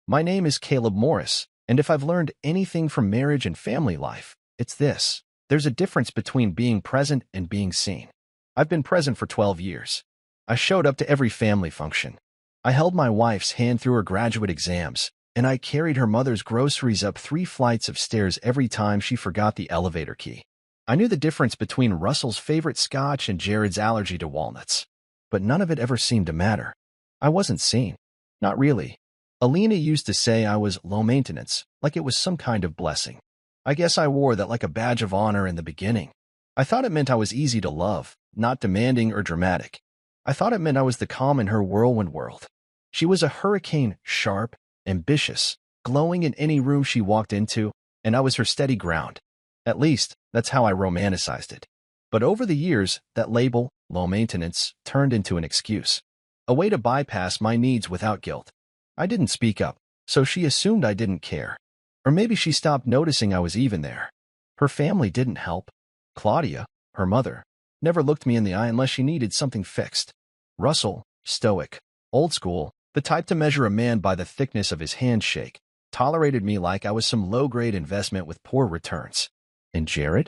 My name is Caleb Morris, and if I've learned anything from marriage and family life, it's this. There's a difference between being present and being seen. I've been present for 12 years. I showed up to every family function. I held my wife's hand through her graduate exams, and I carried her mother's groceries up 3 flights of stairs every time she forgot the elevator key. I knew the difference between Russell's favorite scotch and Jared's allergy to walnuts. But none of it ever seemed to matter. I wasn't seen. Not really. Alina used to say I was low maintenance, like it was some kind of blessing. I guess I wore that like a badge of honor in the beginning. I thought it meant I was easy to love, not demanding or dramatic. I thought it meant I was the calm in her whirlwind world. She was a hurricane, sharp, ambitious, glowing in any room she walked into, and I was her steady ground. At least, that's how I romanticized it. But over the years, that label, low maintenance, turned into an excuse. A way to bypass my needs without guilt. I didn't speak up, so she assumed I didn't care. Or maybe she stopped noticing I was even there. Her family didn't help. Claudia, her mother, never looked me in the eye unless she needed something fixed. Russell, stoic, old school, the type to measure a man by the thickness of his handshake, tolerated me like I was some low-grade investment with poor returns. And Jared?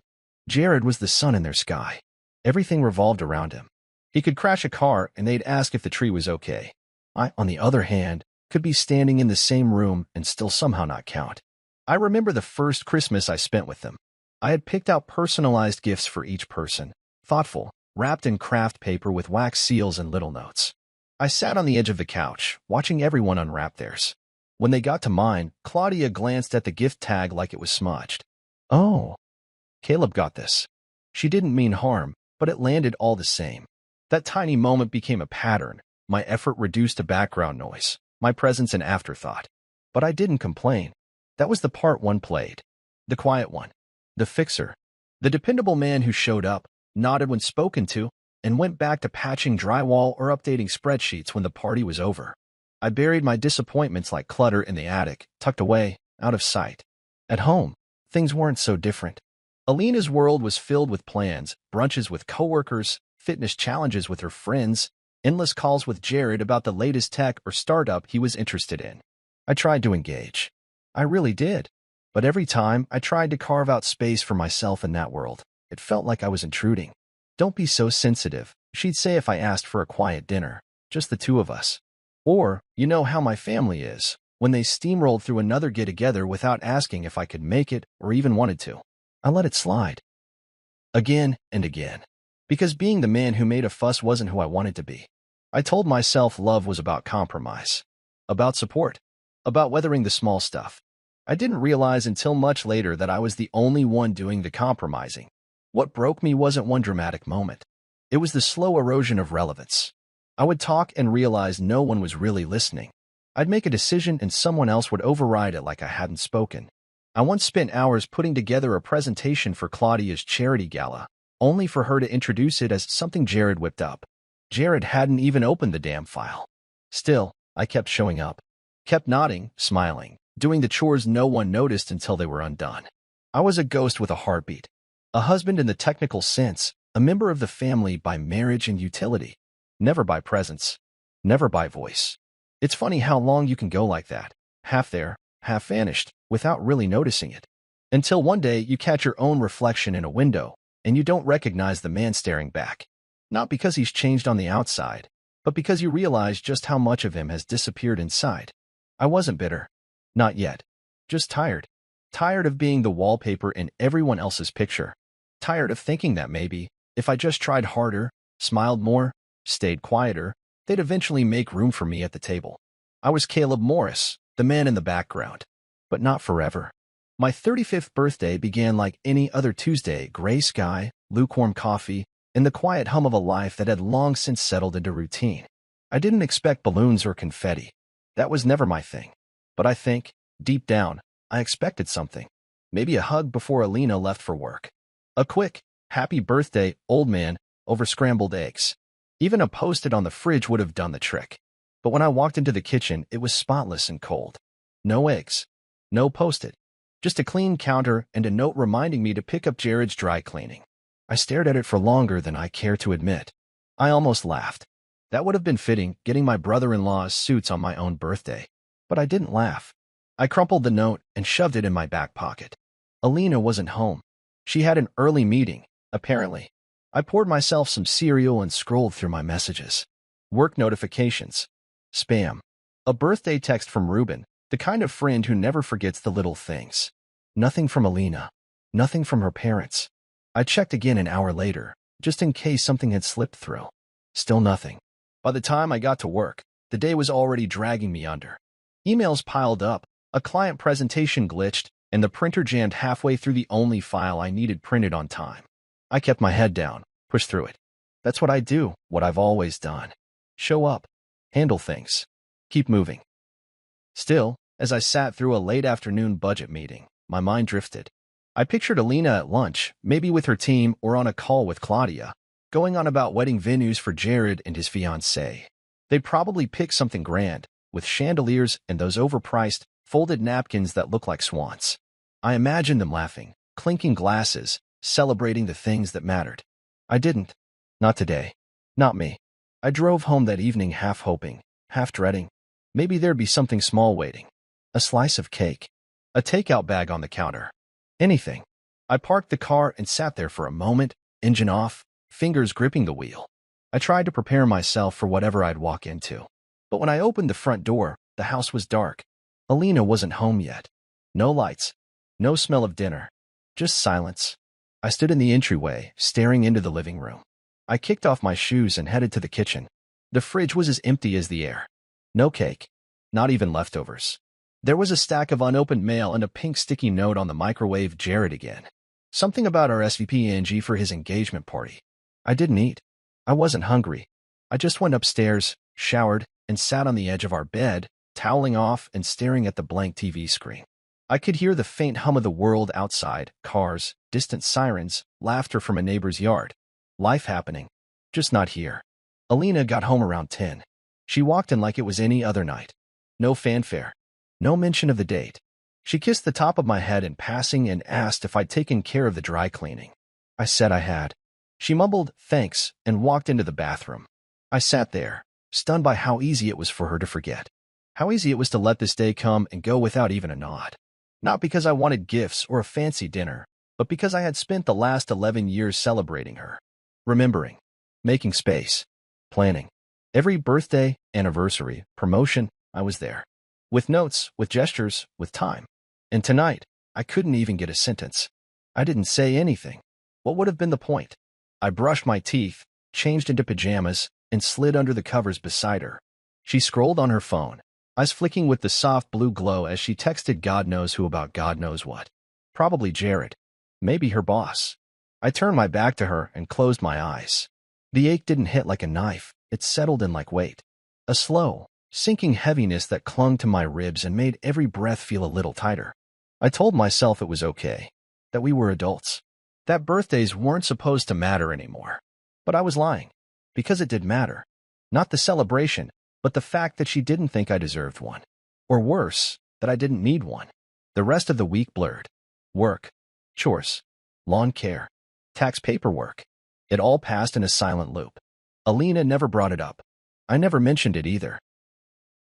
Jared was the sun in their sky. Everything revolved around him. He could crash a car and they'd ask if the tree was okay. I, on the other hand, could be standing in the same room and still somehow not count. I remember the first Christmas I spent with them. I had picked out personalized gifts for each person, thoughtful, wrapped in craft paper with wax seals and little notes. I sat on the edge of the couch, watching everyone unwrap theirs. When they got to mine, Claudia glanced at the gift tag like it was smudged. Oh, Caleb got this. She didn't mean harm, but it landed all the same. That tiny moment became a pattern, my effort reduced to background noise, my presence an afterthought. But I didn't complain. That was the part one played. The quiet one. The fixer. The dependable man who showed up, nodded when spoken to, and went back to patching drywall or updating spreadsheets when the party was over. I buried my disappointments like clutter in the attic, tucked away, out of sight. At home, things weren't so different. Alina's world was filled with plans, brunches with coworkers, fitness challenges with her friends, endless calls with Jared about the latest tech or startup he was interested in. I tried to engage. I really did. But every time I tried to carve out space for myself in that world, it felt like I was intruding. Don't be so sensitive, she'd say if I asked for a quiet dinner, just the two of us. Or, you know how my family is, when they steamrolled through another get-together without asking if I could make it or even wanted to. I let it slide. Again and again. Because being the man who made a fuss wasn't who I wanted to be. I told myself love was about compromise. About support. About weathering the small stuff. I didn't realize until much later that I was the only one doing the compromising. What broke me wasn't one dramatic moment. It was the slow erosion of relevance. I would talk and realize no one was really listening. I'd make a decision and someone else would override it like I hadn't spoken. I once spent hours putting together a presentation for Claudia's charity gala, only for her to introduce it as something Jared whipped up. Jared hadn't even opened the damn file. Still, I kept showing up. Kept nodding, smiling, doing the chores no one noticed until they were undone. I was a ghost with a heartbeat. A husband in the technical sense, a member of the family by marriage and utility. Never by presence. Never by voice. It's funny how long you can go like that, half there, half vanished, without really noticing it. Until one day you catch your own reflection in a window, and you don't recognize the man staring back. Not because he's changed on the outside, but because you realize just how much of him has disappeared inside. I wasn't bitter. Not yet. Just tired. Tired of being the wallpaper in everyone else's picture. Tired of thinking that maybe, if I just tried harder, smiled more, stayed quieter, they'd eventually make room for me at the table. I was Caleb Morris, the man in the background. But not forever. My 35th birthday began like any other Tuesday, gray sky, lukewarm coffee, and the quiet hum of a life that had long since settled into routine. I didn't expect balloons or confetti. That was never my thing. But I think, deep down, I expected something. Maybe a hug before Alina left for work. A quick, happy birthday, old man, over scrambled eggs. Even a Post-it on the fridge would have done the trick. But when I walked into the kitchen, it was spotless and cold. No eggs. No Post-it. Just a clean counter and a note reminding me to pick up Jared's dry cleaning. I stared at it for longer than I care to admit. I almost laughed. That would have been fitting, getting my brother-in-law's suits on my own birthday. But I didn't laugh. I crumpled the note and shoved it in my back pocket. Alina wasn't home. She had an early meeting, apparently. I poured myself some cereal and scrolled through my messages. Work notifications. Spam. A birthday text from Ruben, the kind of friend who never forgets the little things. Nothing from Alina. Nothing from her parents. I checked again an hour later, just in case something had slipped through. Still nothing. By the time I got to work, the day was already dragging me under. Emails piled up, a client presentation glitched, and the printer jammed halfway through the only file I needed printed on time. I kept my head down, pushed through it. That's what I do, what I've always done. Show up. Handle things. Keep moving. Still, as I sat through a late afternoon budget meeting, my mind drifted. I pictured Alina at lunch, maybe with her team or on a call with Claudia, going on about wedding venues for Jared and his fiancée. They'd probably pick something grand, with chandeliers and those overpriced, folded napkins that look like swans. I imagined them laughing, clinking glasses, celebrating the things that mattered. I didn't. Not today. Not me. I drove home that evening half hoping, half dreading. Maybe there'd be something small waiting. A slice of cake. A takeout bag on the counter. Anything. I parked the car and sat there for a moment, engine off, fingers gripping the wheel. I tried to prepare myself for whatever I'd walk into. But when I opened the front door, the house was dark. Alina wasn't home yet. No lights. No smell of dinner. Just silence. I stood in the entryway, staring into the living room. I kicked off my shoes and headed to the kitchen. The fridge was as empty as the air. No cake. Not even leftovers. There was a stack of unopened mail and a pink sticky note on the microwave. Jared again. Something about our SVP for his engagement party. I didn't eat. I wasn't hungry. I just went upstairs, showered, and sat on the edge of our bed, toweling off and staring at the blank TV screen. I could hear the faint hum of the world outside, cars, distant sirens, laughter from a neighbor's yard. Life happening. Just not here. Alina got home around 10. She walked in like it was any other night. No fanfare. No mention of the date. She kissed the top of my head in passing and asked if I'd taken care of the dry cleaning. I said I had. She mumbled, thanks, and walked into the bathroom. I sat there, stunned by how easy it was for her to forget. How easy it was to let this day come and go without even a nod. Not because I wanted gifts or a fancy dinner, but because I had spent the last 11 years celebrating her. Remembering. Making space. Planning. Every birthday, anniversary, promotion, I was there. With notes, with gestures, with time. And tonight, I couldn't even get a sentence. I didn't say anything. What would have been the point? I brushed my teeth, changed into pajamas, and slid under the covers beside her. She scrolled on her phone, eyes flicking with the soft blue glow as she texted God knows who about God knows what. Probably Jared. Maybe her boss. I turned my back to her and closed my eyes. The ache didn't hit like a knife. It settled in like weight. A slow, sinking heaviness that clung to my ribs and made every breath feel a little tighter. I told myself it was okay, that we were adults, that birthdays weren't supposed to matter anymore. But I was lying, because it did matter. Not the celebration, but the fact that she didn't think I deserved one. Or worse, that I didn't need one. The rest of the week blurred. Work, chores, lawn care, tax paperwork. It all passed in a silent loop. Alina never brought it up. I never mentioned it either.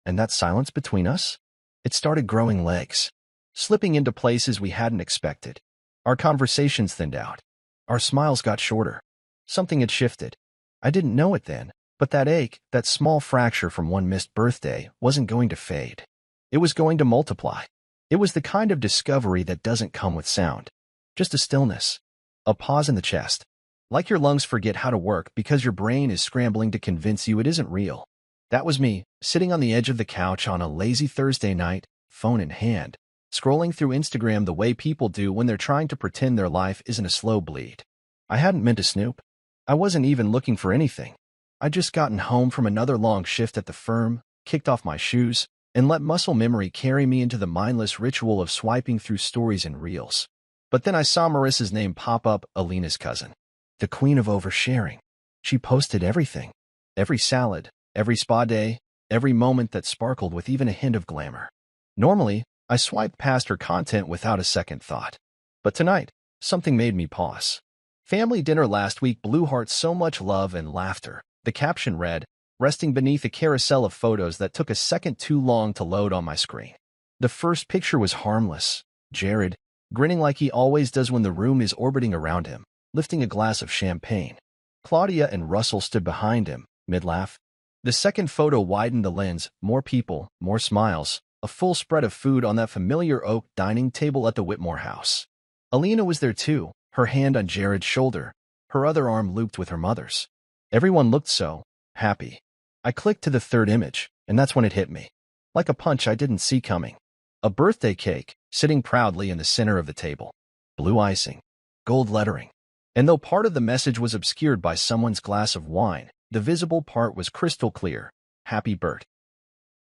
And that silence between us? It started growing legs, slipping into places we hadn't expected. Our conversations thinned out. Our smiles got shorter. Something had shifted. I didn't know it then, but that ache, that small fracture from one missed birthday, wasn't going to fade. It was going to multiply. It was the kind of discovery that doesn't come with sound. Just a stillness. A pause in the chest. Like your lungs forget how to work because your brain is scrambling to convince you it isn't real. That was me, sitting on the edge of the couch on a lazy Thursday night, phone in hand, scrolling through Instagram the way people do when they're trying to pretend their life isn't a slow bleed. I hadn't meant to snoop. I wasn't even looking for anything. I'd just gotten home from another long shift at the firm, kicked off my shoes, and let muscle memory carry me into the mindless ritual of swiping through stories and reels. But then I saw Marissa's name pop up, Alina's cousin. The queen of oversharing. She posted everything. Every salad, every spa day, every moment that sparkled with even a hint of glamour. Normally, I swiped past her content without a second thought. But tonight, something made me pause. Family dinner last week blew hearts so much love and laughter. The caption read, resting beneath a carousel of photos that took a second too long to load on my screen. The first picture was harmless. Jared, grinning like he always does when the room is orbiting around him, lifting a glass of champagne. Claudia and Russell stood behind him, mid-laugh. The second photo widened the lens, more people, more smiles, a full spread of food on that familiar oak dining table at the Whitmore house. Alina was there too, her hand on Jared's shoulder, her other arm looped with her mother's. Everyone looked so happy. I clicked to the third image, and that's when it hit me. Like a punch I didn't see coming. A birthday cake, sitting proudly in the center of the table. Blue icing. Gold lettering. And though part of the message was obscured by someone's glass of wine, the visible part was crystal clear. Happy Bert.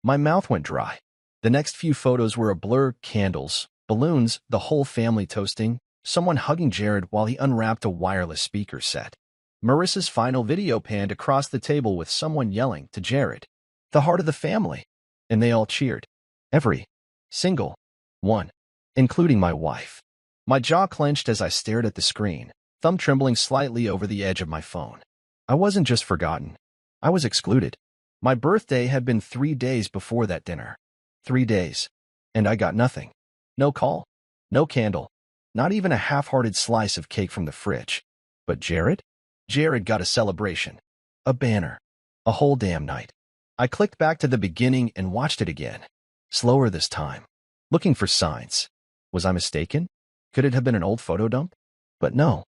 My mouth went dry. The next few photos were a blur, candles, balloons, the whole family toasting, someone hugging Jared while he unwrapped a wireless speaker set. Marissa's final video panned across the table with someone yelling to Jared, "The heart of the family." And they all cheered. Every single one, including my wife. My jaw clenched as I stared at the screen, thumb trembling slightly over the edge of my phone. I wasn't just forgotten. I was excluded. My birthday had been 3 days before that dinner. 3 days. And I got nothing. No call. No candle. Not even a half-hearted slice of cake from the fridge. But Jared? Jared got a celebration. A banner. A whole damn night. I clicked back to the beginning and watched it again. Slower this time. Looking for signs. Was I mistaken? Could it have been an old photo dump? But no.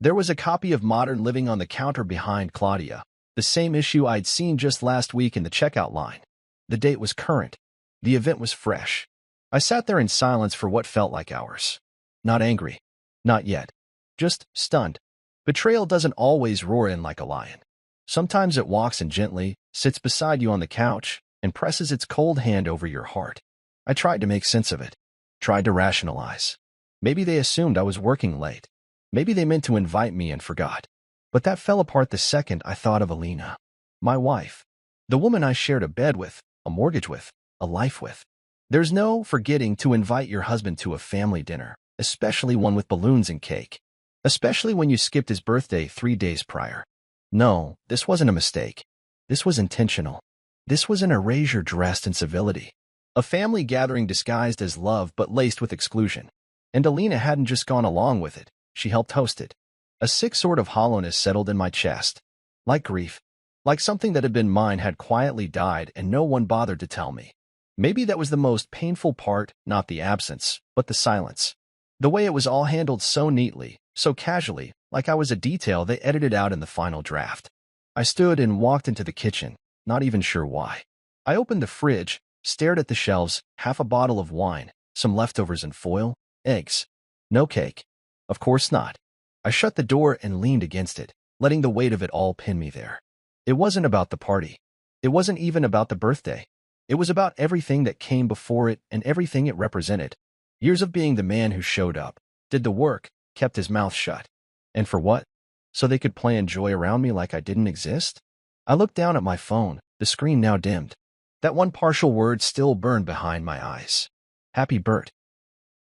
There was a copy of Modern Living on the counter behind Claudia, the same issue I'd seen just last week in the checkout line. The date was current. The event was fresh. I sat there in silence for what felt like hours. Not angry. Not yet. Just stunned. Betrayal doesn't always roar in like a lion. Sometimes it walks in gently, sits beside you on the couch, and presses its cold hand over your heart. I tried to make sense of it. Tried to rationalize. Maybe they assumed I was working late. Maybe they meant to invite me and forgot. But that fell apart the second I thought of Alina. My wife. The woman I shared a bed with, a mortgage with, a life with. There's no forgetting to invite your husband to a family dinner, especially one with balloons and cake. Especially when you skipped his birthday 3 days prior. No, this wasn't a mistake. This was intentional. This was an erasure dressed in civility. A family gathering disguised as love but laced with exclusion. And Alina hadn't just gone along with it. She helped host it. A sick sort of hollowness settled in my chest. Like grief. Like something that had been mine had quietly died and no one bothered to tell me. Maybe that was the most painful part, not the absence, but the silence. The way it was all handled so neatly, so casually, like I was a detail they edited out in the final draft. I stood and walked into the kitchen, not even sure why. I opened the fridge, stared at the shelves, half a bottle of wine, some leftovers in foil, eggs. No cake. Of course not. I shut the door and leaned against it, letting the weight of it all pin me there. It wasn't about the party. It wasn't even about the birthday. It was about everything that came before it and everything it represented. Years of being the man who showed up, did the work, kept his mouth shut. And for what? So they could play and joy around me like I didn't exist? I looked down at my phone, the screen now dimmed. That one partial word still burned behind my eyes. Happy Bert.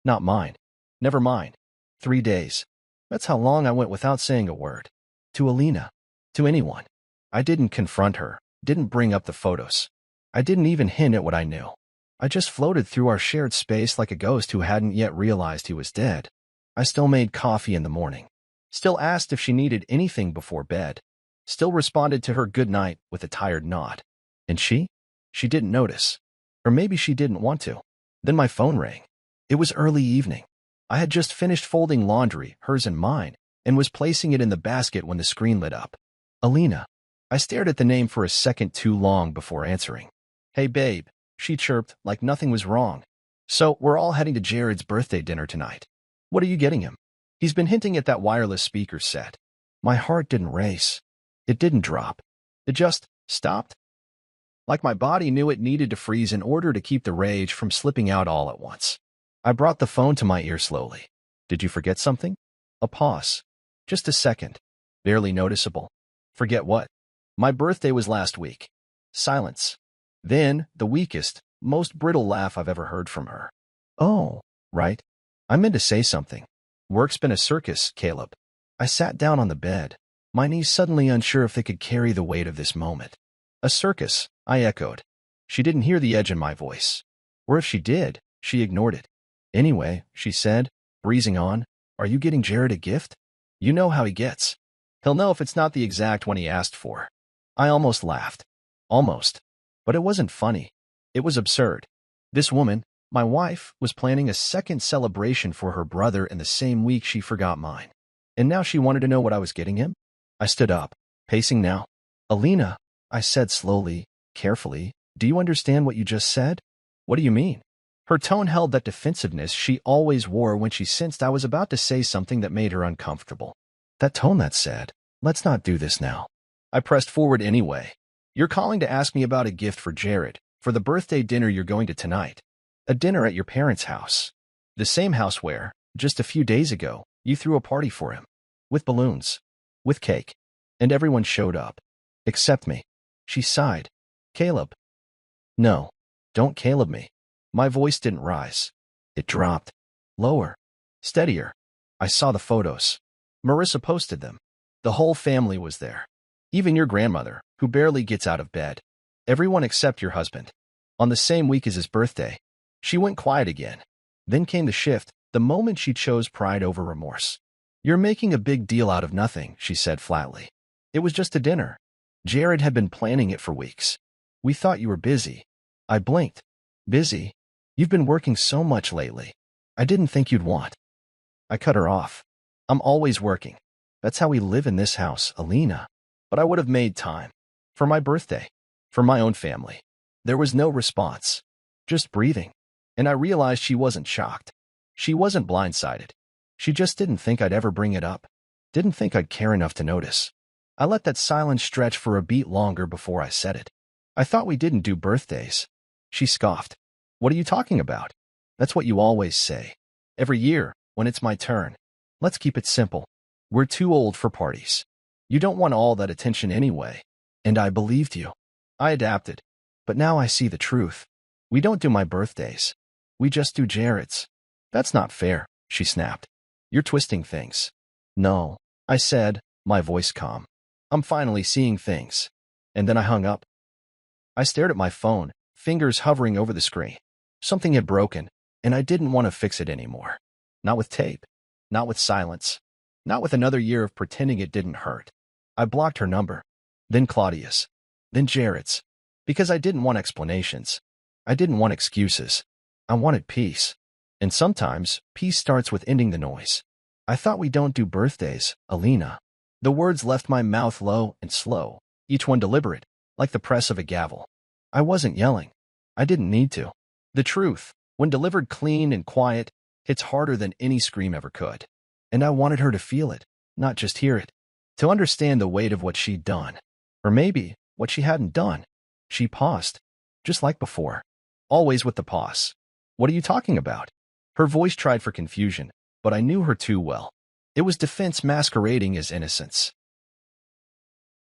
Not mine. Never mine. 3 days. That's how long I went without saying a word. To Alina. To anyone. I didn't confront her, didn't bring up the photos. I didn't even hint at what I knew. I just floated through our shared space like a ghost who hadn't yet realized he was dead. I still made coffee in the morning. Still asked if she needed anything before bed. Still responded to her good night with a tired nod. And she? She didn't notice. Or maybe she didn't want to. Then my phone rang. It was early evening. I had just finished folding laundry, hers and mine, and was placing it in the basket when the screen lit up. Alina. I stared at the name for a second too long before answering. Hey babe, she chirped like nothing was wrong. So, we're all heading to Jared's birthday dinner tonight. What are you getting him? He's been hinting at that wireless speaker set. My heart didn't race. It didn't drop. It just stopped. Like my body knew it needed to freeze in order to keep the rage from slipping out all at once. I brought the phone to my ear slowly. Did you forget something? A pause. Just a second. Barely noticeable. Forget what? My birthday was last week. Silence. Then, the weakest, most brittle laugh I've ever heard from her. Oh, right. I meant to say something. Work's been a circus, Caleb. I sat down on the bed, my knees suddenly unsure if they could carry the weight of this moment. A circus, I echoed. She didn't hear the edge in my voice. Or if she did, she ignored it. Anyway, she said, breezing on, are you getting Jared a gift? You know how he gets. He'll know if it's not the exact one he asked for. I almost laughed. Almost. But it wasn't funny. It was absurd. This woman, my wife, was planning a second celebration for her brother in the same week she forgot mine. And now she wanted to know what I was getting him? I stood up, pacing now. Alina, I said slowly, carefully, do you understand what you just said? What do you mean? Her tone held that defensiveness she always wore when she sensed I was about to say something that made her uncomfortable. That tone that said, let's not do this now. I pressed forward anyway. You're calling to ask me about a gift for Jared, for the birthday dinner you're going to tonight. A dinner at your parents' house. The same house where, just a few days ago, you threw a party for him. With balloons. With cake. And everyone showed up. Except me. She sighed. Caleb. No. Don't Caleb me. My voice didn't rise. It dropped. Lower. Steadier. I saw the photos. Marissa posted them. The whole family was there. Even your grandmother, who barely gets out of bed. Everyone except your husband. On the same week as his birthday. She went quiet again. Then came the shift, the moment she chose pride over remorse. You're making a big deal out of nothing, she said flatly. It was just a dinner. Jared had been planning it for weeks. We thought you were busy. I blinked. Busy? You've been working so much lately. I didn't think you'd want. I cut her off. I'm always working. That's how we live in this house, Alina. But I would have made time. For my birthday. For my own family. There was no response. Just breathing. And I realized she wasn't shocked. She wasn't blindsided. She just didn't think I'd ever bring it up. Didn't think I'd care enough to notice. I let that silence stretch for a beat longer before I said it. I thought we didn't do birthdays. She scoffed. What are you talking about? That's what you always say. Every year, when it's my turn. Let's keep it simple. We're too old for parties. You don't want all that attention anyway. And I believed you. I adapted. But now I see the truth. We don't do my birthdays. We just do Jared's. That's not fair, she snapped. You're twisting things. No, I said, my voice calm. I'm finally seeing things. And then I hung up. I stared at my phone, fingers hovering over the screen. Something had broken, and I didn't want to fix it anymore. Not with tape. Not with silence. Not with another year of pretending it didn't hurt. I blocked her number. Then Claudia's. Then Jared's. Because I didn't want explanations. I didn't want excuses. I wanted peace. And sometimes, peace starts with ending the noise. I thought we don't do birthdays, Alina. The words left my mouth low and slow, each one deliberate, like the press of a gavel. I wasn't yelling. I didn't need to. The truth, when delivered clean and quiet, hits harder than any scream ever could. And I wanted her to feel it, not just hear it. To understand the weight of what she'd done. Or maybe, what she hadn't done. She paused. Just like before. Always with the pause. What are you talking about? Her voice tried for confusion, but I knew her too well. It was defense masquerading as innocence.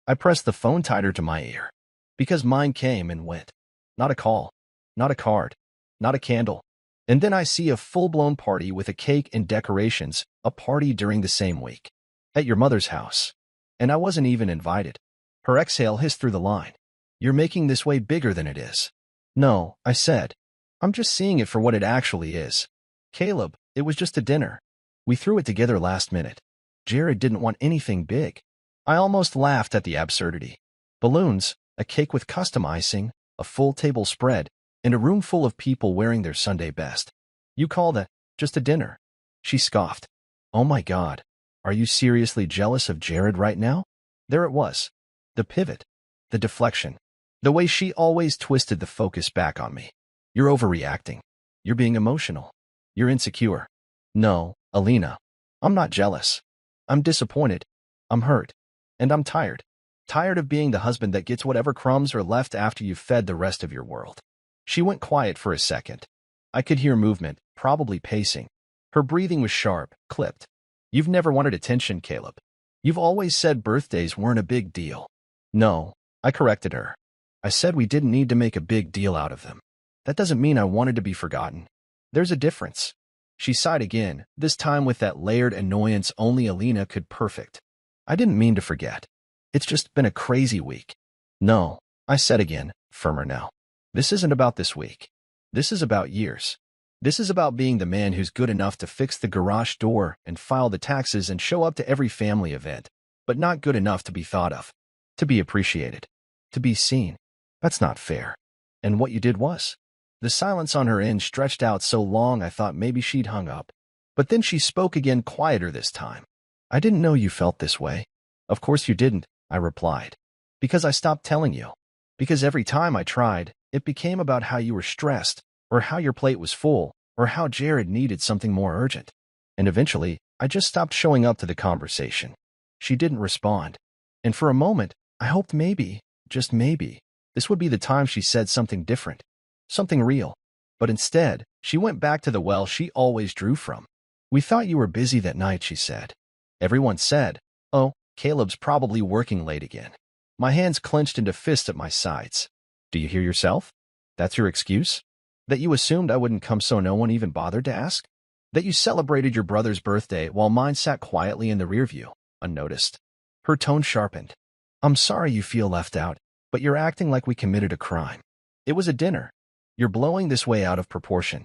I pressed the phone tighter to my ear. Because mine came and went. Not a call. Not a card. Not a candle. And then I see a full-blown party with a cake and decorations, a party during the same week. At your mother's house. And I wasn't even invited. Her exhale hissed through the line. You're making this way bigger than it is. No, I said. I'm just seeing it for what it actually is. Caleb, it was just a dinner. We threw it together last minute. Jared didn't want anything big. I almost laughed at the absurdity. Balloons, a cake with custom icing, a full table spread, and a room full of people wearing their Sunday best. You call that just a dinner? She scoffed. Oh my God. Are you seriously jealous of Jared right now? There it was. The pivot. The deflection. The way she always twisted the focus back on me. You're overreacting. You're being emotional. You're insecure. No, Alina. I'm not jealous. I'm disappointed. I'm hurt. And I'm tired. Tired of being the husband that gets whatever crumbs are left after you've fed the rest of your world. She went quiet for a second. I could hear movement, probably pacing. Her breathing was sharp, clipped. You've never wanted attention, Caleb. You've always said birthdays weren't a big deal. No, I corrected her. I said we didn't need to make a big deal out of them. That doesn't mean I wanted to be forgotten. There's a difference. She sighed again, this time with that layered annoyance only Alina could perfect. I didn't mean to forget. It's just been a crazy week. No, I said again, firmer now. This isn't about this week. This is about years. This is about being the man who's good enough to fix the garage door and file the taxes and show up to every family event, but not good enough to be thought of, to be appreciated, to be seen. That's not fair. And what you did was? The silence on her end stretched out so long I thought maybe she'd hung up. But then she spoke again, quieter this time. I didn't know you felt this way. Of course you didn't, I replied. Because I stopped telling you. Because every time I tried, it became about how you were stressed, or how your plate was full, or how Jared needed something more urgent. And eventually, I just stopped showing up to the conversation. She didn't respond. And for a moment, I hoped maybe, just maybe, this would be the time she said something different, something real. But instead, she went back to the well she always drew from. We thought you were busy that night, she said. Everyone said, oh, Caleb's probably working late again. My hands clenched into fists at my sides. Do you hear yourself? That's your excuse? That you assumed I wouldn't come so no one even bothered to ask? That you celebrated your brother's birthday while mine sat quietly in the rear view, unnoticed? Her tone sharpened. I'm sorry you feel left out, but you're acting like we committed a crime. It was a dinner. You're blowing this way out of proportion.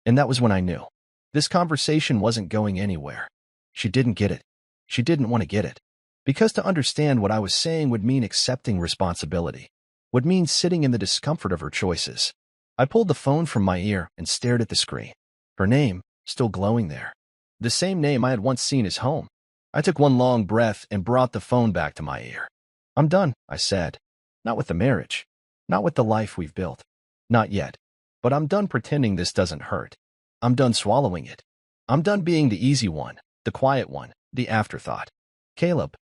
And that was when I knew. This conversation wasn't going anywhere. She didn't get it. She didn't want to get it. Because to understand what I was saying would mean accepting responsibility, would mean sitting in the discomfort of her choices. I pulled the phone from my ear and stared at the screen. Her name, still glowing there. The same name I had once seen as home. I took one long breath and brought the phone back to my ear. I'm done, I said. Not with the marriage. Not with the life we've built. Not yet. But I'm done pretending this doesn't hurt. I'm done swallowing it. I'm done being the easy one, the quiet one, the afterthought. Caleb.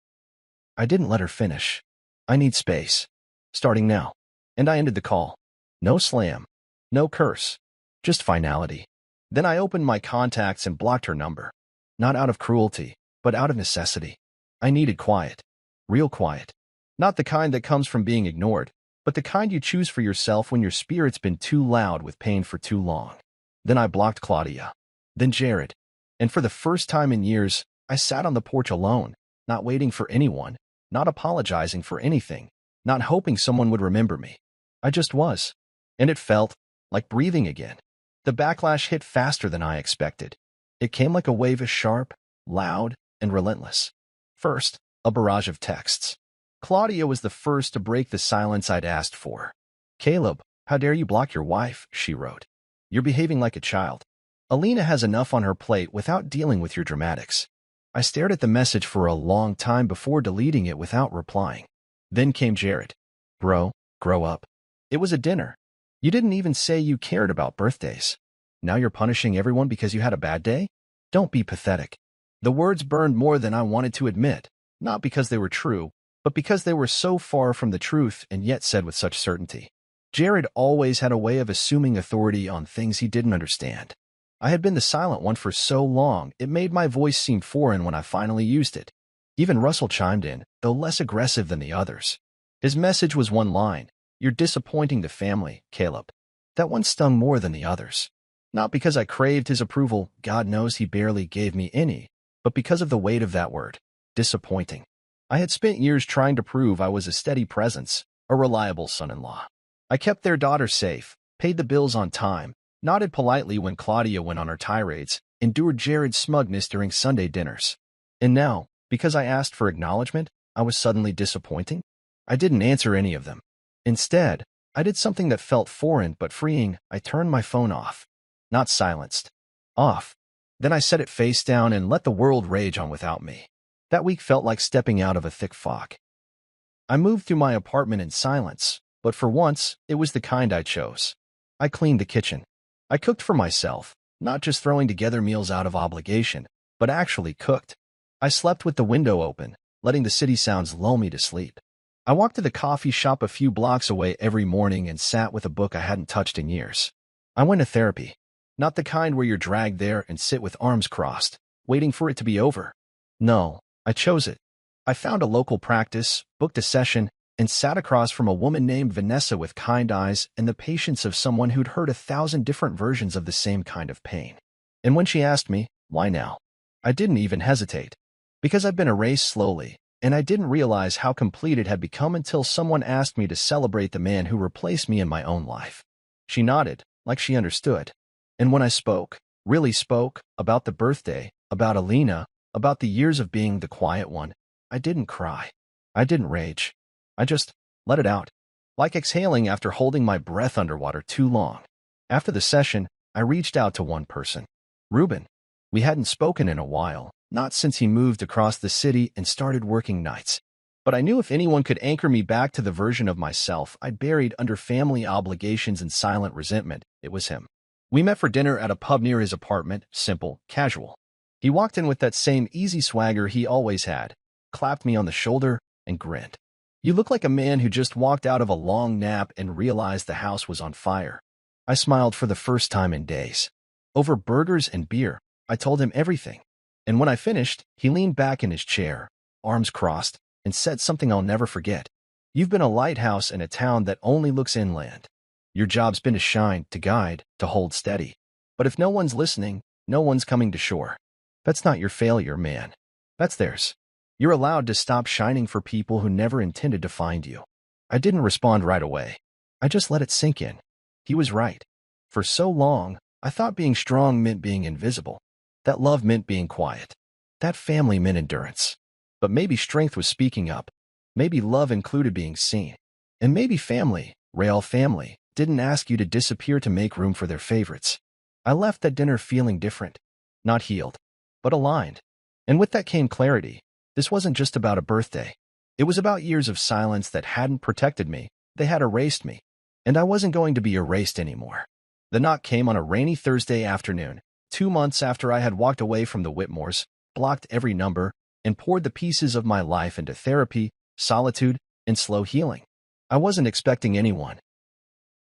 I didn't let her finish. I need space. Starting now. And I ended the call. No slam. No curse. Just finality. Then I opened my contacts and blocked her number. Not out of cruelty, but out of necessity. I needed quiet. Real quiet. Not the kind that comes from being ignored, but the kind you choose for yourself when your spirit's been too loud with pain for too long. Then I blocked Claudia. Then Jared. And for the first time in years, I sat on the porch alone, not waiting for anyone, not apologizing for anything, not hoping someone would remember me. I just was. And it felt like breathing again. The backlash hit faster than I expected. It came like a wave, as sharp, loud, and relentless. First, a barrage of texts. Claudia was the first to break the silence I'd asked for. Caleb, how dare you block your wife, she wrote. You're behaving like a child. Alina has enough on her plate without dealing with your dramatics. I stared at the message for a long time before deleting it without replying. Then came Jared. Bro, grow up. It was a dinner. You didn't even say you cared about birthdays. Now you're punishing everyone because you had a bad day? Don't be pathetic. The words burned more than I wanted to admit, not because they were true, but because they were so far from the truth and yet said with such certainty. Jared always had a way of assuming authority on things he didn't understand. I had been the silent one for so long, it made my voice seem foreign when I finally used it. Even Russell chimed in, though less aggressive than the others. His message was one line. You're disappointing the family, Caleb. That one stung more than the others. Not because I craved his approval, God knows he barely gave me any, but because of the weight of that word, disappointing. I had spent years trying to prove I was a steady presence, a reliable son-in-law. I kept their daughter safe, paid the bills on time, nodded politely when Claudia went on her tirades, endured Jared's smugness during Sunday dinners. And now, because I asked for acknowledgement, I was suddenly disappointing? I didn't answer any of them. Instead, I did something that felt foreign but freeing. I turned my phone off. Not silenced. Off. Then I set it face down and let the world rage on without me. That week felt like stepping out of a thick fog. I moved through my apartment in silence, but for once, it was the kind I chose. I cleaned the kitchen. I cooked for myself, not just throwing together meals out of obligation, but actually cooked. I slept with the window open, letting the city sounds lull me to sleep. I walked to the coffee shop a few blocks away every morning and sat with a book I hadn't touched in years. I went to therapy. Not the kind where you're dragged there and sit with arms crossed, waiting for it to be over. No, I chose it. I found a local practice, booked a session, and sat across from a woman named Vanessa with kind eyes and the patience of someone who'd heard 1,000 different versions of the same kind of pain. And when she asked me, why now? I didn't even hesitate. Because I've been erased slowly, And I didn't realize how complete it had become until someone asked me to celebrate the man who replaced me in my own life. She nodded, like she understood. And when I spoke, really spoke, about the birthday, about Alina, about the years of being the quiet one, I didn't cry. I didn't rage. I just let it out, like exhaling after holding my breath underwater too long. After the session, I reached out to one person. Ruben. We hadn't spoken in a while, not since he moved across the city and started working nights. But I knew if anyone could anchor me back to the version of myself I'd buried under family obligations and silent resentment, it was him. We met for dinner at a pub near his apartment, simple, casual. He walked in with that same easy swagger he always had, clapped me on the shoulder, and grinned. You look like a man who just walked out of a long nap and realized the house was on fire. I smiled for the first time in days. Over burgers and beer, I told him everything. And when I finished, he leaned back in his chair, arms crossed, and said something I'll never forget. You've been a lighthouse in a town that only looks inland. Your job's been to shine, to guide, to hold steady. But if no one's listening, no one's coming to shore. That's not your failure, man. That's theirs. You're allowed to stop shining for people who never intended to find you. I didn't respond right away. I just let it sink in. He was right. For so long, I thought being strong meant being invisible. That love meant being quiet. That family meant endurance. But maybe strength was speaking up. Maybe love included being seen. And maybe family, real family, didn't ask you to disappear to make room for their favorites. I left that dinner feeling different. Not healed, but aligned. And with that came clarity. This wasn't just about a birthday. It was about years of silence that hadn't protected me. They had erased me. And I wasn't going to be erased anymore. The knock came on a rainy Thursday afternoon, 2 months after I had walked away from the Whitmores, blocked every number, and poured the pieces of my life into therapy, solitude, and slow healing. I wasn't expecting anyone.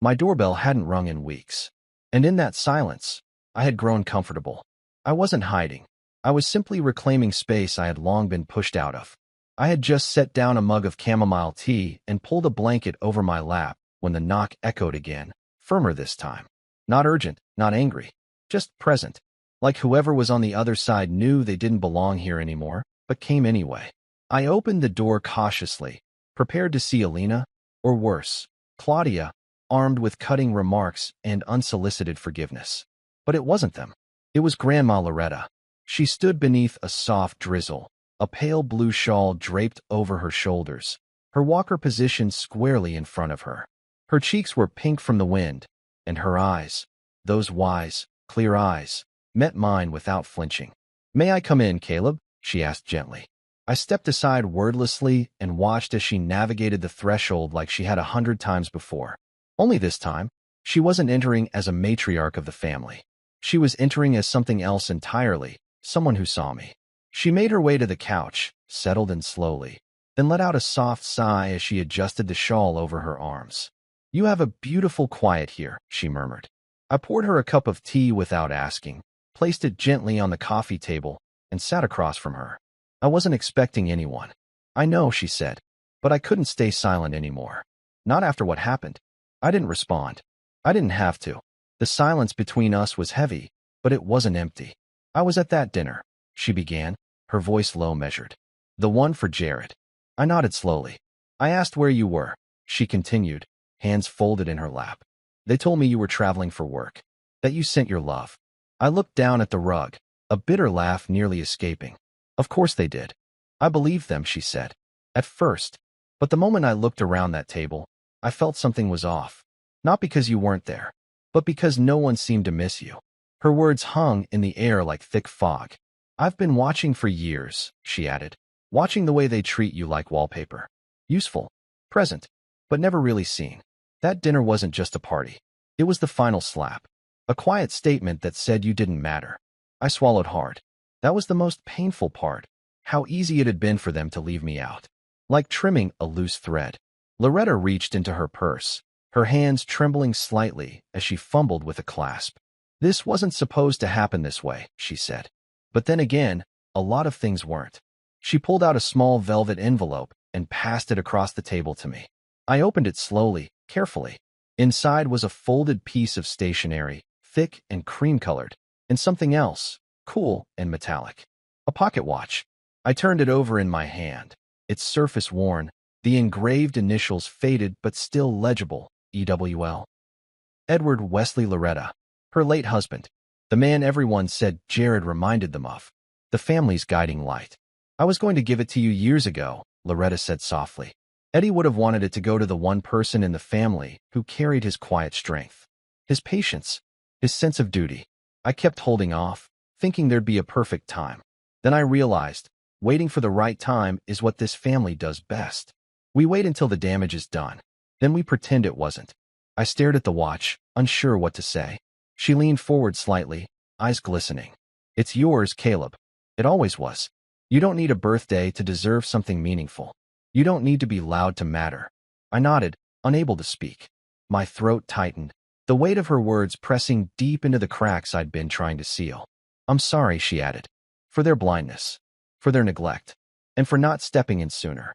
My doorbell hadn't rung in weeks. And in that silence, I had grown comfortable. I wasn't hiding. I was simply reclaiming space I had long been pushed out of. I had just set down a mug of chamomile tea and pulled a blanket over my lap when the knock echoed again, firmer this time. Not urgent, not angry, just present. Like whoever was on the other side knew they didn't belong here anymore, but came anyway. I opened the door cautiously, prepared to see Alina, or worse, Claudia, armed with cutting remarks and unsolicited forgiveness. But it wasn't them. It was Grandma Loretta. She stood beneath a soft drizzle, a pale blue shawl draped over her shoulders, her walker positioned squarely in front of her. Her cheeks were pink from the wind, and her eyes, those wise, clear eyes, met mine without flinching. "May I come in, Caleb?" she asked gently. I stepped aside wordlessly and watched as she navigated the threshold like she had 100 times before. Only this time, she wasn't entering as a matriarch of the family. She was entering as something else entirely, someone who saw me. She made her way to the couch, settled in slowly, then let out a soft sigh as she adjusted the shawl over her arms. "You have a beautiful quiet here," she murmured. I poured her a cup of tea without asking, placed it gently on the coffee table, and sat across from her. I wasn't expecting anyone. "I know," she said, but I couldn't stay silent anymore. Not after what happened. I didn't respond. I didn't have to. The silence between us was heavy, but it wasn't empty. "I was at that dinner," she began, her voice low measured. "The one for Jared." I nodded slowly. "I asked where you were," she continued, hands folded in her lap. "They told me you were traveling for work, that you sent your love." I looked down at the rug, a bitter laugh nearly escaping. "Of course they did. I believed them," she said. "At first. But the moment I looked around that table, I felt something was off. Not because you weren't there, but because no one seemed to miss you." Her words hung in the air like thick fog. "I've been watching for years," she added, "watching the way they treat you like wallpaper. Useful, present, but never really seen. That dinner wasn't just a party. It was the final slap. A quiet statement that said you didn't matter." I swallowed hard. That was the most painful part. How easy it had been for them to leave me out. Like trimming a loose thread. Loretta reached into her purse, her hands trembling slightly as she fumbled with a clasp. "This wasn't supposed to happen this way," she said. But then again, a lot of things weren't. She pulled out a small velvet envelope and passed it across the table to me. I opened it slowly, carefully. Inside was a folded piece of stationery, thick and cream-colored, and something else, cool and metallic. A pocket watch. I turned it over in my hand. its surface worn, the engraved initials faded but still legible, EWL. Edward Wesley Loretta, her late husband, the man everyone said Jared reminded them of, the family's guiding light. I was going to give it to you years ago, Loretta said softly. Eddie would have wanted it to go to the one person in the family who carried his quiet strength, his patience, his sense of duty. I kept holding off, thinking there'd be a perfect time. Then I realized, waiting for the right time is what this family does best. We wait until the damage is done. Then we pretend it wasn't. I stared at the watch, unsure what to say. She leaned forward slightly, eyes glistening. It's yours, Caleb. It always was. You don't need a birthday to deserve something meaningful. You don't need to be loud to matter. I nodded, unable to speak. My throat tightened, the weight of her words pressing deep into the cracks I'd been trying to seal. I'm sorry, she added, for their blindness, for their neglect, and for not stepping in sooner.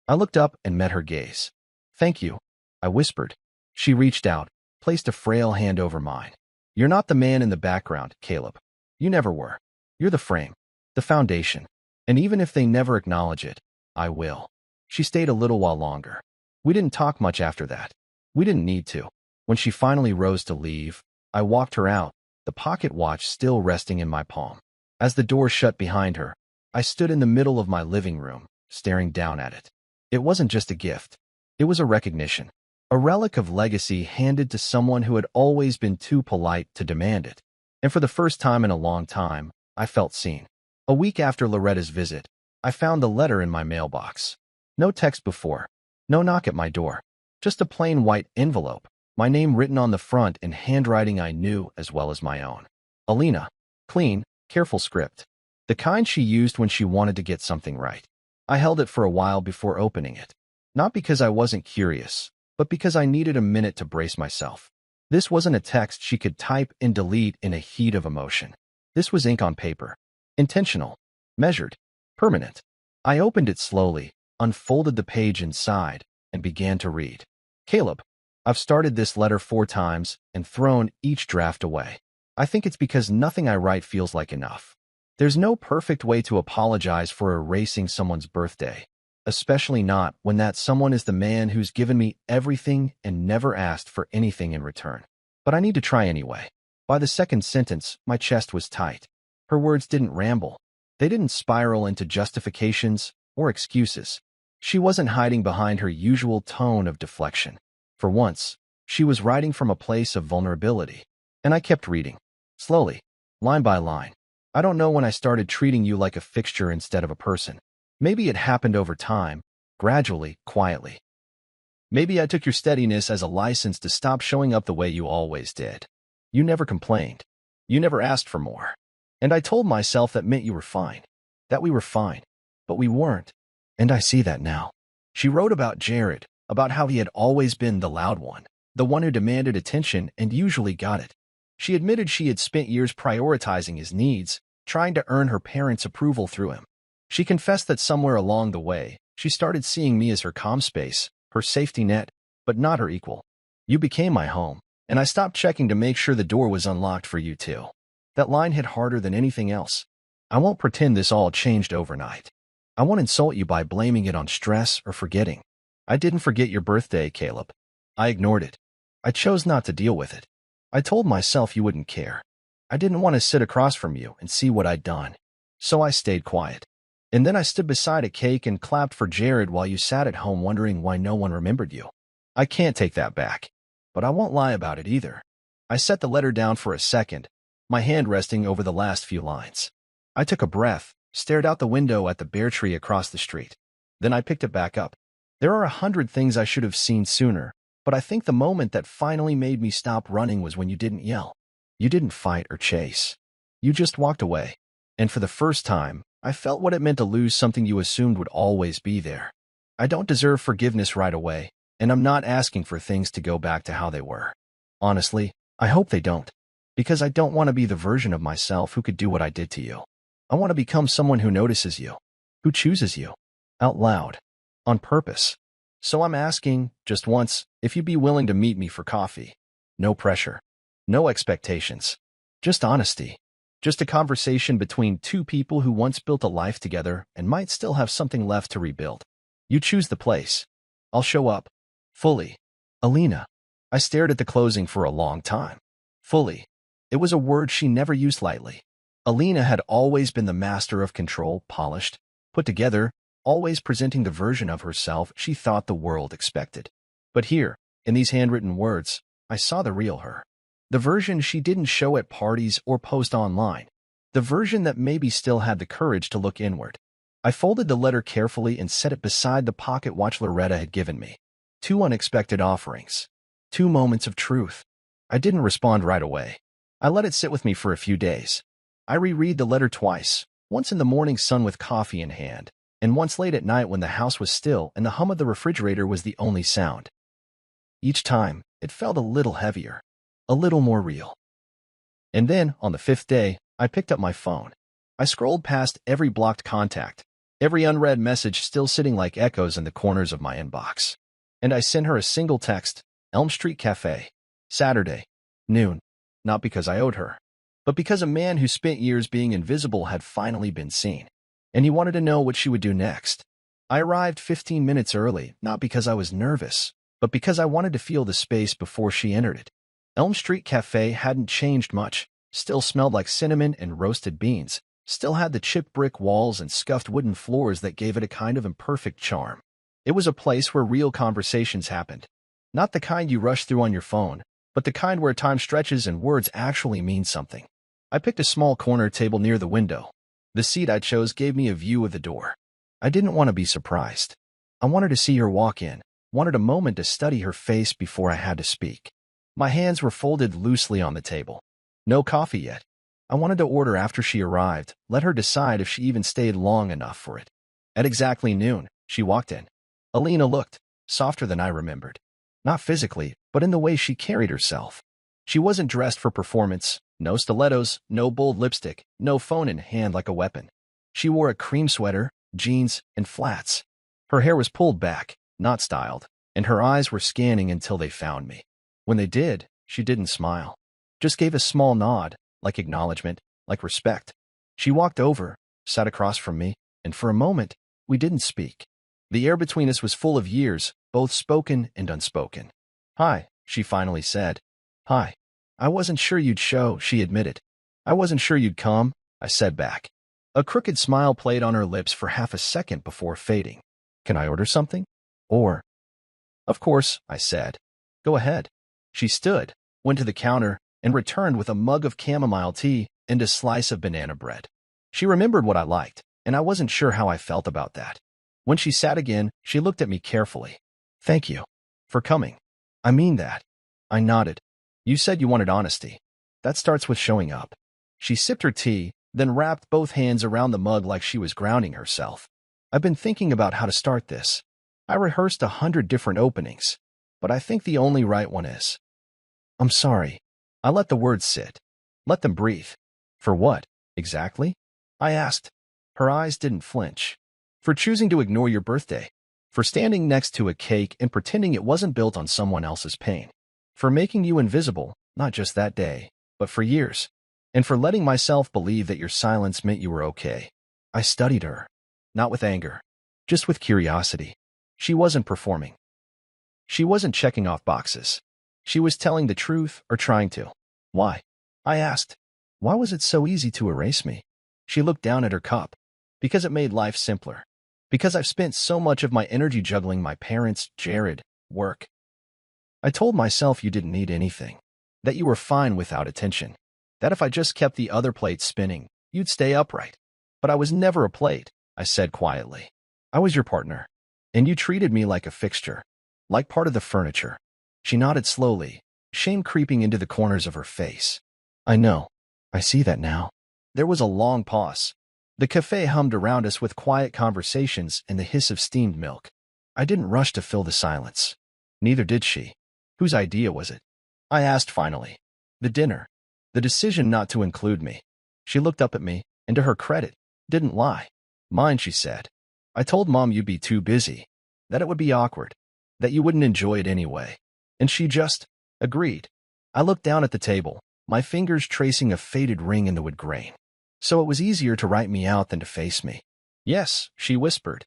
I looked up and met her gaze. Thank you, I whispered. She reached out, placed a frail hand over mine. You're not the man in the background, Caleb. You never were. You're the frame, the foundation. And even if they never acknowledge it, I will. She stayed a little while longer. We didn't talk much after that. We didn't need to. When she finally rose to leave, I walked her out, the pocket watch still resting in my palm. As the door shut behind her, I stood in the middle of my living room, staring down at it. It wasn't just a gift. It was a recognition, a relic of legacy handed to someone who had always been too polite to demand it. And for the first time in a long time, I felt seen. A week after Loretta's visit, I found the letter in my mailbox. No text before, no knock at my door, just a plain white envelope, my name written on the front in handwriting I knew as well as my own. Alina. Clean, careful script. The kind she used when she wanted to get something right. I held it for a while before opening it. Not because I wasn't curious, but because I needed a minute to brace myself. This wasn't a text she could type and delete in a heat of emotion. This was ink on paper. Intentional. Measured. Permanent. I opened it slowly, unfolded the page inside, and began to read. Caleb, I've started this letter 4 times and thrown each draft away. I think it's because nothing I write feels like enough. There's no perfect way to apologize for erasing someone's birthday, especially not when that someone is the man who's given me everything and never asked for anything in return. But I need to try anyway. By the second sentence, my chest was tight. Her words didn't ramble. They didn't spiral into justifications or excuses. She wasn't hiding behind her usual tone of deflection. For once, she was writing from a place of vulnerability. And I kept reading. Slowly, line by line. I don't know when I started treating you like a fixture instead of a person. Maybe it happened over time, gradually, quietly. Maybe I took your steadiness as a license to stop showing up the way you always did. You never complained. You never asked for more. And I told myself that meant you were fine. That we were fine. But we weren't. And I see that now. She wrote about Jared, about how he had always been the loud one, the one who demanded attention and usually got it. She admitted she had spent years prioritizing his needs, trying to earn her parents' approval through him. She confessed that somewhere along the way, she started seeing me as her calm space, her safety net, but not her equal. You became my home, and I stopped checking to make sure the door was unlocked for you too. That line hit harder than anything else. I won't pretend this all changed overnight. I won't insult you by blaming it on stress or forgetting. I didn't forget your birthday, Caleb. I ignored it. I chose not to deal with it. I told myself you wouldn't care. I didn't want to sit across from you and see what I'd done. So I stayed quiet. And then I stood beside a cake and clapped for Jared while you sat at home wondering why no one remembered you. I can't take that back. But I won't lie about it either. I set the letter down for a second, my hand resting over the last few lines. I took a breath, stared out the window at the bare tree across the street. Then I picked it back up. There are 100 things I should have seen sooner, but I think the moment that finally made me stop running was when you didn't yell. You didn't fight or chase. You just walked away. And for the first time, I felt what it meant to lose something you assumed would always be there. I don't deserve forgiveness right away, and I'm not asking for things to go back to how they were. Honestly, I hope they don't, because I don't want to be the version of myself who could do what I did to you. I want to become someone who notices you, who chooses you, out loud, on purpose. So I'm asking, just once, if you'd be willing to meet me for coffee. No pressure. No expectations. Just honesty. Just a conversation between two people who once built a life together and might still have something left to rebuild. You choose the place. I'll show up. Fully. Alina. I stared at the closing for a long time. Fully. It was a word she never used lightly. Alina had always been the master of control, polished, put together, always presenting the version of herself she thought the world expected. But here, in these handwritten words, I saw the real her. The version she didn't show at parties or post online. The version that maybe still had the courage to look inward. I folded the letter carefully and set it beside the pocket watch Loretta had given me. 2 unexpected offerings. 2 moments of truth. I didn't respond right away. I let it sit with me for a few days. I reread the letter twice, once in the morning sun with coffee in hand, and once late at night when the house was still and the hum of the refrigerator was the only sound. Each time, it felt a little heavier, a little more real. And then, on the 5th day, I picked up my phone. I scrolled past every blocked contact, every unread message still sitting like echoes in the corners of my inbox. And I sent her a single text, Elm Street Cafe, Saturday, noon, not because I owed her, but because a man who spent years being invisible had finally been seen, and he wanted to know what she would do next. I arrived 15 minutes early, not because I was nervous, but because I wanted to feel the space before she entered it. Elm Street Cafe hadn't changed much, still smelled like cinnamon and roasted beans, still had the chipped brick walls and scuffed wooden floors that gave it a kind of imperfect charm. It was a place where real conversations happened. Not the kind you rush through on your phone, but the kind where time stretches and words actually mean something. I picked a small corner table near the window. The seat I chose gave me a view of the door. I didn't want to be surprised. I wanted to see her walk in, wanted a moment to study her face before I had to speak. My hands were folded loosely on the table. No coffee yet. I wanted to order after she arrived, let her decide if she even stayed long enough for it. At exactly noon, she walked in. Alina looked softer than I remembered. Not physically, but in the way she carried herself. She wasn't dressed for performance, no stilettos, no bold lipstick, no phone in hand like a weapon. She wore a cream sweater, jeans, and flats. Her hair was pulled back, not styled, and her eyes were scanning until they found me. When they did, she didn't smile. Just gave a small nod, like acknowledgement, like respect. She walked over, sat across from me, and for a moment, we didn't speak. The air between us was full of years, both spoken and unspoken. "Hi," she finally said. "Hi. I wasn't sure you'd show," she admitted. "I wasn't sure you'd come," I said back. A crooked smile played on her lips for half a second before fading. "Can I order something? Or—" "Of course," I said. "Go ahead." She stood, went to the counter, and returned with a mug of chamomile tea and a slice of banana bread. She remembered what I liked, and I wasn't sure how I felt about that. When she sat again, she looked at me carefully. "Thank you. For coming. I mean that." I nodded. "You said you wanted honesty. That starts with showing up." She sipped her tea, then wrapped both hands around the mug like she was grounding herself. "I've been thinking about how to start this. I rehearsed 100 different openings, but I think the only right one is, I'm sorry." I let the words sit. Let them breathe. "For what, exactly?" I asked. Her eyes didn't flinch. "For choosing to ignore your birthday. For standing next to a cake and pretending it wasn't built on someone else's pain. For making you invisible, not just that day, but for years. And for letting myself believe that your silence meant you were okay." I studied her. Not with anger. Just with curiosity. She wasn't performing. She wasn't checking off boxes. She was telling the truth, or trying to. "Why?" I asked. "Why was it so easy to erase me?" She looked down at her cup. "Because it made life simpler. Because I've spent so much of my energy juggling my parents, Jared, work. I told myself you didn't need anything. That you were fine without attention. That if I just kept the other plate spinning, you'd stay upright. But I was never a plate," I said quietly. "I was your partner. And you treated me like a fixture. Like part of the furniture." She nodded slowly, shame creeping into the corners of her face. "I know. I see that now." There was a long pause. The cafe hummed around us with quiet conversations and the hiss of steamed milk. I didn't rush to fill the silence. Neither did she. Whose idea was it? I asked finally. The dinner. The decision not to include me. She looked up at me, and to her credit, didn't lie. "Mine," she said. "I told Mom you'd be too busy. That it would be awkward. That you wouldn't enjoy it anyway. And she just agreed." I looked down at the table, my fingers tracing a faded ring in the wood grain. "So it was easier to write me out than to face me." "Yes," she whispered.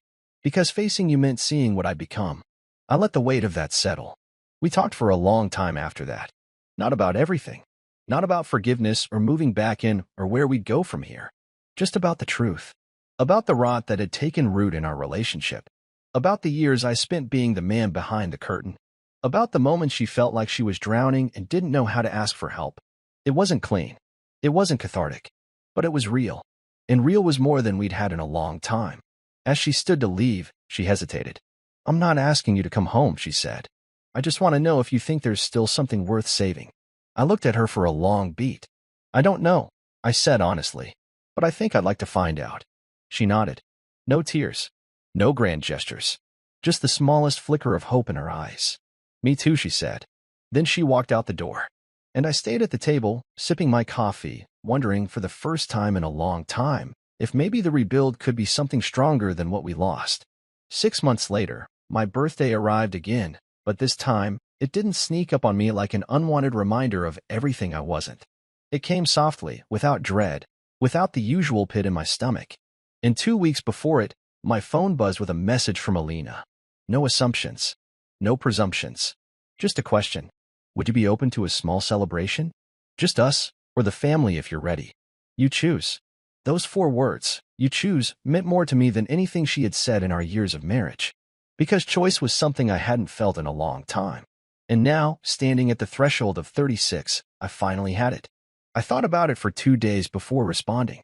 Because facing you meant seeing what I'd become. I let the weight of that settle. We talked for a long time after that. Not about everything. Not about forgiveness or moving back in or where we'd go from here. Just about the truth. About the rot that had taken root in our relationship. About the years I spent being the man behind the curtain. About the moments she felt like she was drowning and didn't know how to ask for help. It wasn't clean. It wasn't cathartic. But it was real. And real was more than we'd had in a long time. As she stood to leave, she hesitated. "I'm not asking you to come home," she said. "I just want to know if you think there's still something worth saving." I looked at her for a long beat. "I don't know," I said honestly, "but I think I'd like to find out." She nodded. No tears. No grand gestures. Just the smallest flicker of hope in her eyes. "Me too," she said. Then she walked out the door. And I stayed at the table, sipping my coffee, wondering for the first time in a long time if maybe the rebuild could be something stronger than what we lost. 6 months later, my birthday arrived again, but this time, it didn't sneak up on me like an unwanted reminder of everything I wasn't. It came softly, without dread, without the usual pit in my stomach. And 2 weeks before it, my phone buzzed with a message from Alina. No assumptions. No presumptions. Just a question. Would you be open to a small celebration? Just us, or the family if you're ready. You choose. Those 4 words, "you choose," meant more to me than anything she had said in our years of marriage. Because choice was something I hadn't felt in a long time. And now, standing at the threshold of 36, I finally had it. I thought about it for 2 days before responding.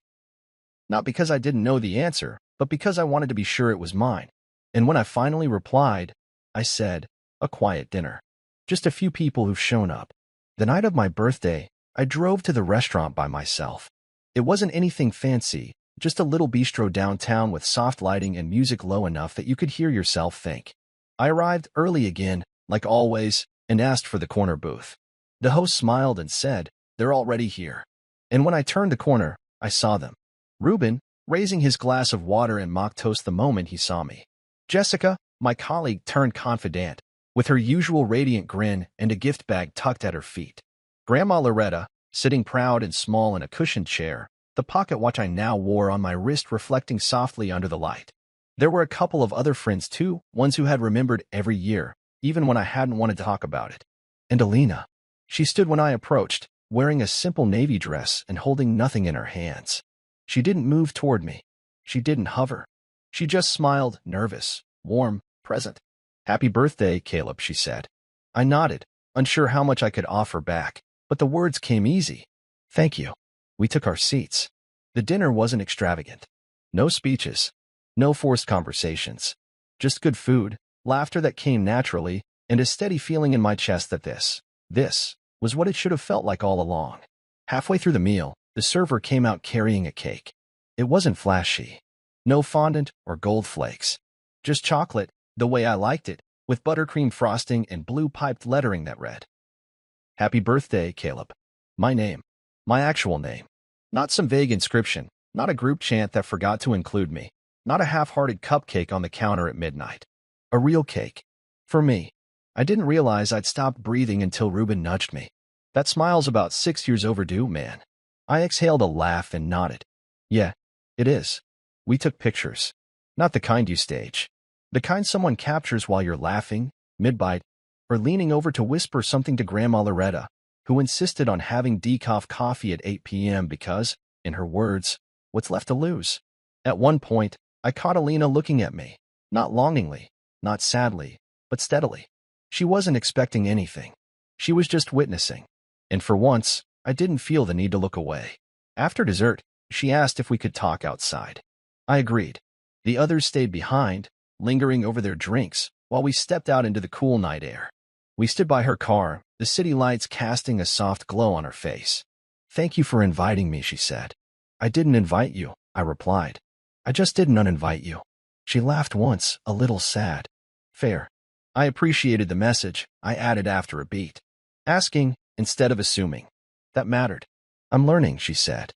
Not because I didn't know the answer, but because I wanted to be sure it was mine. And when I finally replied, I said, "A quiet dinner. Just a few people who've shown up." The night of my birthday, I drove to the restaurant by myself. It wasn't anything fancy, just a little bistro downtown with soft lighting and music low enough that you could hear yourself think. I arrived early again, like always, and asked for the corner booth. The host smiled and said, "They're already here." And when I turned the corner, I saw them. Ruben, raising his glass of water and mock toast the moment he saw me. Jessica, my colleague turned confidant, with her usual radiant grin and a gift bag tucked at her feet. Grandma Loretta, sitting proud and small in a cushioned chair, the pocket watch I now wore on my wrist reflecting softly under the light. There were a couple of other friends too, ones who had remembered every year, even when I hadn't wanted to talk about it. And Alina. She stood when I approached, wearing a simple navy dress and holding nothing in her hands. She didn't move toward me. She didn't hover. She just smiled, nervous, warm, present. "Happy birthday, Caleb," she said. I nodded, unsure how much I could offer back, but the words came easy. "Thank you." We took our seats. The dinner wasn't extravagant. No speeches. No forced conversations. Just good food, laughter that came naturally, and a steady feeling in my chest that this was what it should have felt like all along. Halfway through the meal, the server came out carrying a cake. It wasn't flashy. No fondant or gold flakes. Just chocolate, the way I liked it, with buttercream frosting and blue-piped lettering that read, "Happy birthday, Caleb." My name. My actual name. Not some vague inscription. Not a group chant that forgot to include me. Not a half-hearted cupcake on the counter at midnight. A real cake. For me. I didn't realize I'd stopped breathing until Ruben nudged me. "That smile's about 6 years overdue, man." I exhaled a laugh and nodded. "Yeah, it is." We took pictures. Not the kind you stage. The kind someone captures while you're laughing, mid-bite, or leaning over to whisper something to Grandma Loretta, who insisted on having decaf coffee at 8 p.m. because, in her words, what's left to lose? At one point, I caught Alina looking at me, not longingly, not sadly, but steadily. She wasn't expecting anything. She was just witnessing. And for once, I didn't feel the need to look away. After dessert, she asked if we could talk outside. I agreed. The others stayed behind, lingering over their drinks, while we stepped out into the cool night air. We stood by her car, the city lights casting a soft glow on her face. "Thank you for inviting me," she said. "I didn't invite you," I replied. "I just didn't uninvite you." She laughed once, a little sad. "Fair." I appreciated the message, I added after a beat. Asking, instead of assuming. That mattered. "I'm learning," she said.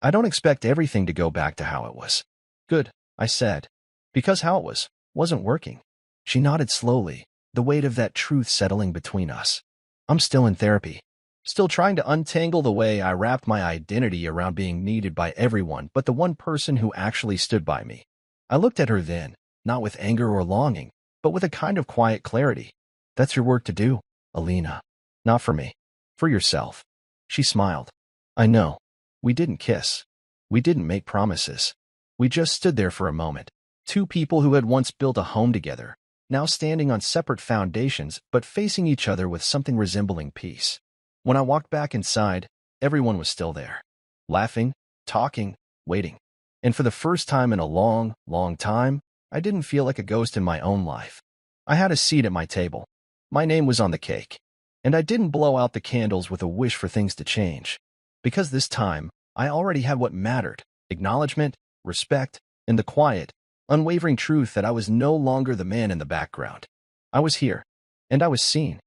"I don't expect everything to go back to how it was." "Good," I said. Because how it wasn't working. She nodded slowly, the weight of that truth settling between us. "I'm still in therapy. Still trying to untangle the way I wrapped my identity around being needed by everyone but the one person who actually stood by me." I looked at her then, not with anger or longing, but with a kind of quiet clarity. That's your work to do, Alina. Not for me. For yourself. She smiled. I know. We didn't kiss. We didn't make promises. We just stood there for a moment. Two people who had once built a home together, now standing on separate foundations but facing each other with something resembling peace. When I walked back inside, everyone was still there. Laughing, talking, waiting. And for the first time in a long, long time, I didn't feel like a ghost in my own life. I had a seat at my table. My name was on the cake. And I didn't blow out the candles with a wish for things to change. Because this time, I already had what mattered: acknowledgement, respect, and the quiet, unwavering truth that I was no longer the man in the background. I was here, and I was seen.